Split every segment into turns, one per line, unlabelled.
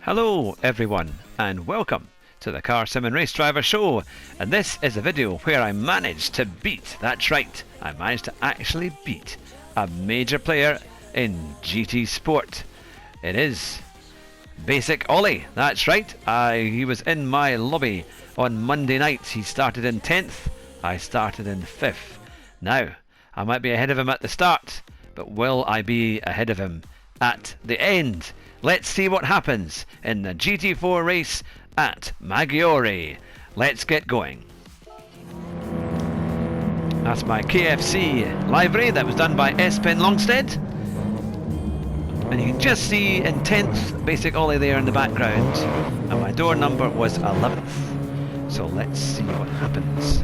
Hello everyone and welcome to the Car Sim and Race Driver Show, and this is a video where I managed to beat, that's right, I managed to actually beat a major player in GT Sport. It is Basic Ollie, that's right. He was in my lobby on Monday night. He started in 10th, I started in 5th. Now, I might be ahead of him at the start, but will I be ahead of him at the end? Let's see what happens in the GT4 race at Maggiore. Let's get going. That's my KFC livery that was done by S-Pen Longstead. And you can just see in 10th Basic Ollie there in the background. And my door number was 11th. So let's see what happens.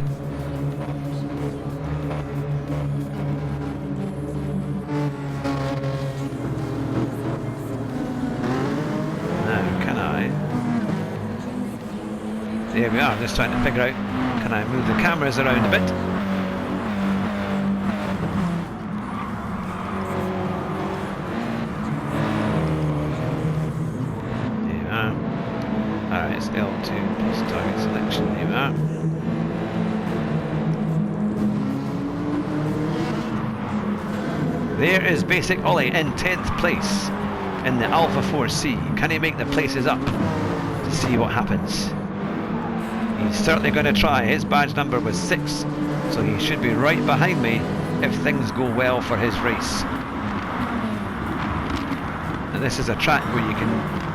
There we are, I'm just trying to figure out, can I move the cameras around a bit? There we are. Alright, it's L2 plus target selection, there we are. There is Basic Ollie in 10th place in the Alfa 4C. Can he make the places up to see what happens? He's certainly going to try. His badge number was 6, so he should be right behind me if things go well for his race. And this is a track where you can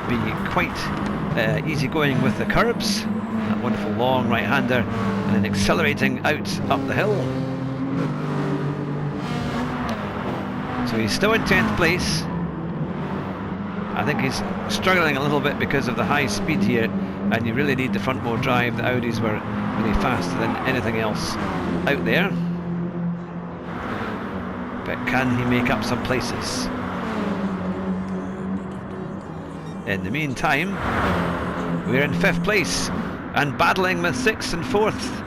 be quite easygoing with the curbs. That wonderful long right-hander, and then accelerating out up the hill. So he's still in 10th place. I think he's struggling a little bit because of the high speed here, and you really need the front wheel drive. The Audis were really faster than anything else out there. But can he make up some places? In the meantime, we're in 5th place and battling with 6th and 4th.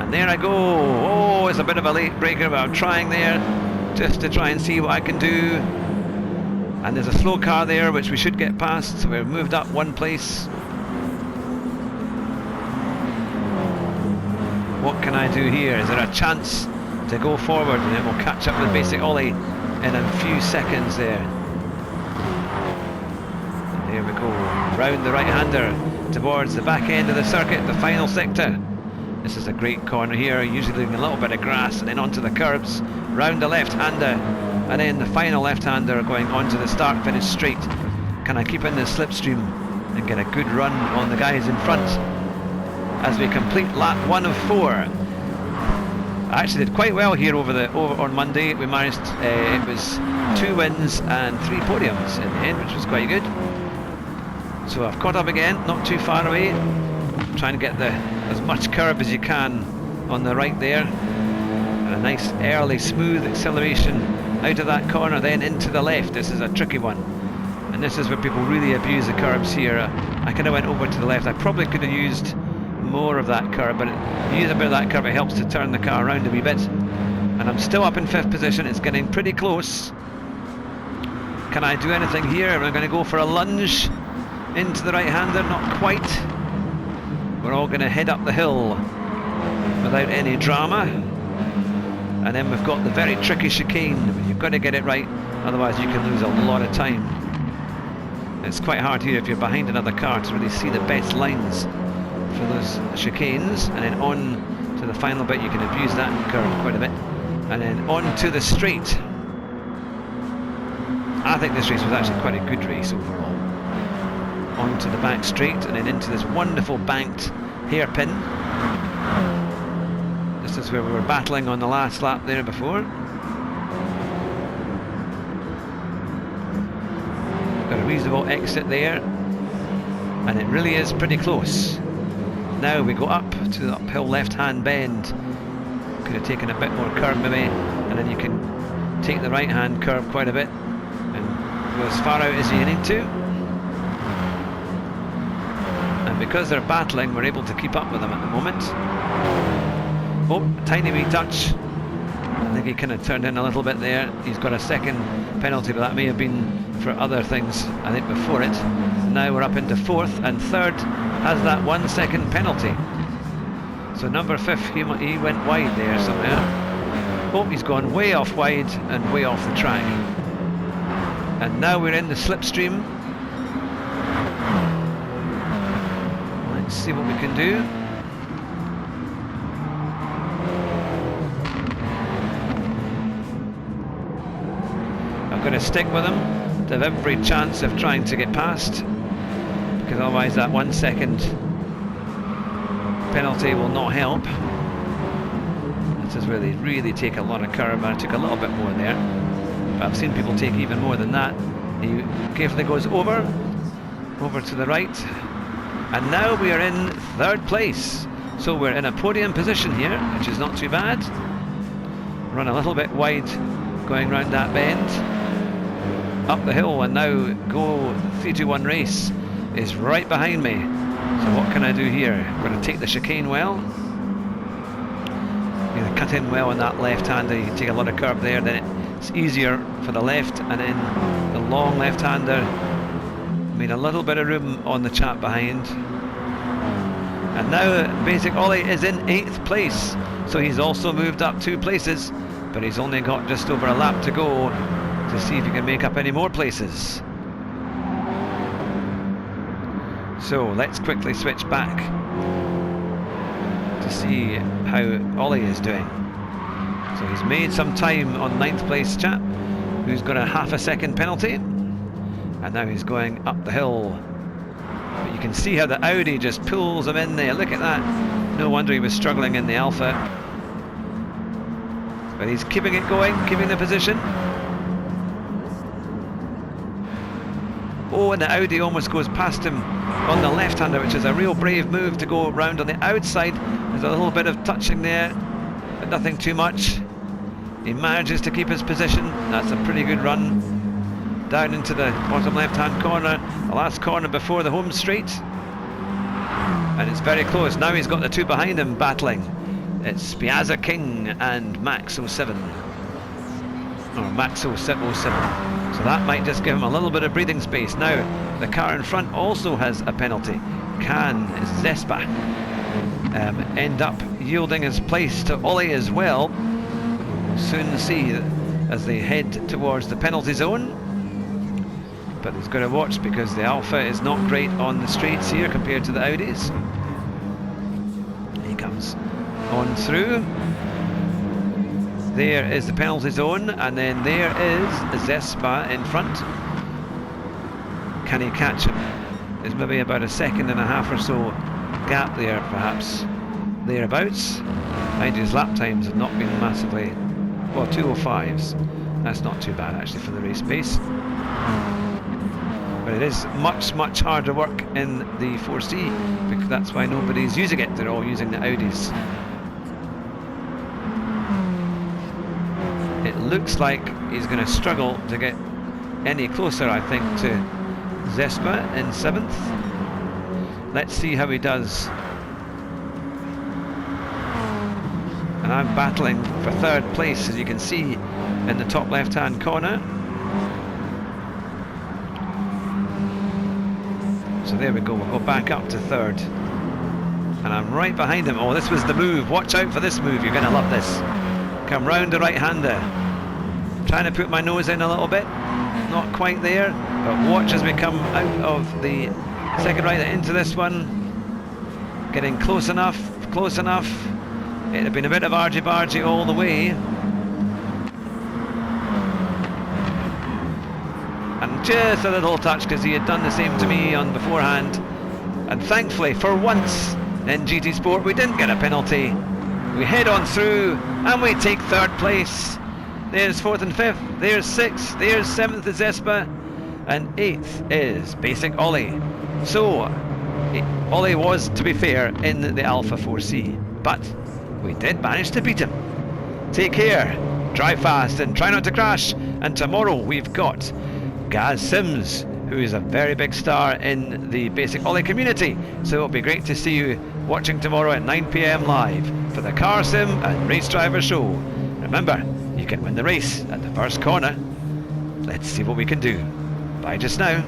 And there I go. Oh, it's a bit of a late breaker, but I'm trying there just to try and see what I can do. And there's a slow car there which we should get past, so we've moved up 1 place. What can I do here? Is there a chance to go forward, and then we'll catch up with Basic Ollie in a few seconds there. And there we go, round the right-hander towards the back end of the circuit, the final sector. This is a great corner here, usually leaving a little bit of grass, and then onto the curbs, round the left-hander, and then the final left-hander going onto the start-finish straight. Can I keep in the slipstream and get a good run on the guys in front as we complete lap 1 of 4? I actually did quite well here over on Monday. We managed, it was 2 wins and 3 podiums in the end, which was quite good. So I've caught up again, not too far away. Trying to get as much curb as you can on the right there. And a nice early smooth acceleration out of that corner, then into the left. This is a tricky one, and this is where people really abuse the curbs here. I kind of went over to the left. I probably could have used more of that curb, but you use a bit of that curb, it helps to turn the car around a wee bit. And I'm still up in 5th position. It's getting pretty close. Can I do anything here? Am I going to go for a lunge into the right-hander? Not quite. We're all going to head up the hill without any drama. And then we've got the very tricky chicane. You've got to get it right, otherwise you can lose a lot of time. It's quite hard here if you're behind another car to really see the best lines for those chicanes. And then on to the final bit, you can abuse that curve quite a bit. And then on to the straight. I think this race was actually quite a good race overall. On to the back straight, and then into this wonderful banked hairpin. This is where we were battling on the last lap there before. Got a reasonable exit there, and it really is pretty close. Now we go up to the uphill left-hand bend. Could have taken a bit more curve maybe, and then you can take the right-hand curve quite a bit and go as far out as you need to. And because they're battling, we're able to keep up with them at the moment. Oh, tiny wee touch. I think he kind of turned in a little bit there. He's got a second penalty, but that may have been for other things, I think, before it. Now we're up into fourth, and third has that 1 second penalty. So number 5, he went wide there somewhere. Oh, he's gone way off wide and way off the track. And now we're in the slipstream. Let's see what we can do. I'm going to stick with him to have every chance of trying to get past, because otherwise that 1 second penalty will not help. This is where they really take a lot of curb. I took a little bit more there, but I've seen people take even more than that. He carefully goes over to the right, and now we are in third place. So we're in a podium position here, which is not too bad. Run a little bit wide going round that bend, up the hill, and now Go 321 Race is right behind me. So what can I do here? We're going to take the chicane well. You're going to cut in well on that left-hander. You can take a lot of curb there, then it's easier for the left, and then the long left-hander made a little bit of room on the chap behind. And now Basic Ollie is in 8th place, so he's also moved up 2 places, but he's only got just over a lap to go to see if he can make up any more places. So let's quickly switch back to see how Ollie is doing. So he's made some time on 9th place chap, who's got a half a second penalty, and now he's going up the hill. But you can see how the Audi just pulls him in there. Look at that. No wonder he was struggling in the Alfa. But he's keeping it going, keeping the position. Oh, and the Audi almost goes past him on the left-hander, which is a real brave move to go around on the outside. There's a little bit of touching there, but nothing too much. He manages to keep his position. That's a pretty good run. Down into the bottom left-hand corner, the last corner before the home straight. And it's very close. Now he's got the 2 behind him battling. It's Piazza King and Max 07. Or Max 07. So that might just give him a little bit of breathing space. Now, the car in front also has a penalty. Can Zespa end up yielding his place to Ollie as well? We'll soon see as they head towards the penalty zone. But he's got to watch, because the Alfa is not great on the straights here compared to the Audis. He comes on through. There is the penalty zone, and then there is Zespa in front. Can he catch him? There's maybe about a second and a half or so gap there, perhaps thereabouts. Mind you, his lap times have not been massively, well, 2:05s. That's not too bad actually for the race pace. But it is much harder work in the 4C, because that's why nobody's using it. They're all using the Audis. It looks like he's going to struggle to get any closer, I think, to Zespa in 7th. Let's see how he does. And I'm battling for 3rd place, as you can see in the top left-hand corner. So there we go, we'll go back up to 3rd. And I'm right behind him. Oh, this was the move. Watch out for this move, you're going to love this. Come round the right-hander. Trying to put my nose in a little bit. Not quite there, but watch as we come out of the second right into this one. Getting close enough, close enough. It had been a bit of argy-bargy all the way. And just a little touch, because he had done the same to me on beforehand. And thankfully, for once in GT Sport, we didn't get a penalty. We head on through, and we take 3rd place. There's 4th and 5th, there's 6th, there's 7th is Zespa, and 8th is Basic Ollie. So, Ollie was, to be fair, in the Alfa 4C, but we did manage to beat him. Take care, drive fast, and try not to crash. And tomorrow we've got Gaz Sims, who is a very big star in the Basic Ollie community. So it'll be great to see you watching tomorrow at 9 PM live for the Car Sim and Race Driver Show. Remember, you can win the race at the first corner. Let's see what we can do. Bye just now.